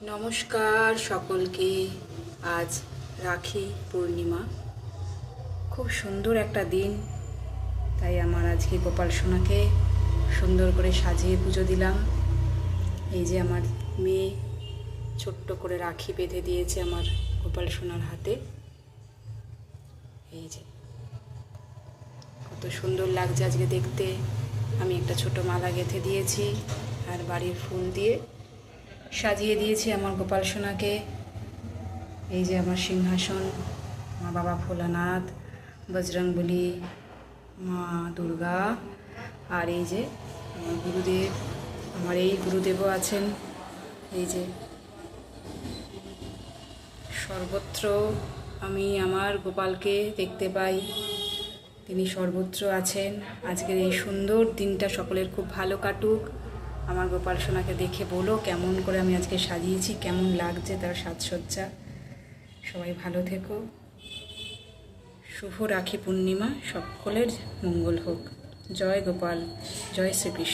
নমস্কার সকলকে। আজ রাখি পূর্ণিমা, খুব সুন্দর একটা দিন। তাই আমার আজকে গোপাল সোনাকে সুন্দর করে সাজিয়ে পুজো দিলাম। এই যে আমার মেয়ে ছোট্ট করে রাখি বেঁধে দিয়েছে আমার গোপাল সোনার হাতে। এই যে কত সুন্দর লাগছে আজকে দেখতে। আমি একটা ছোট মালা গেঁথে দিয়েছি আর বাড়ির ফুল দিয়ে সাজিয়ে দিয়েছি আমার গোপাল সোনাকে। এই যে আমার সিংহাসন, মা বাবা ভোলানাথ, বজরংবলী, মা দুর্গা, আর এই যে আমার গুরুদেব, আমার এই গুরুদেবও আছেন। এই যে সর্বত্র আমি আমার গোপালকে দেখতে পাই, তিনি সর্বত্র আছেন। আজকের এই সুন্দর দিনটা সকলের খুব ভালো কাটুক। আমার গোপাল সোনাকে দেখে বলো কেমন করে আমি আজকে সাজিয়েছি, কেমন লাগছে তার সাজসজ্জা। সবাই ভালো থেকো। শুভ রাখি পূর্ণিমা, সকলের মঙ্গল হোক। জয় গোপাল, জয় শ্রীকৃষ্ণ।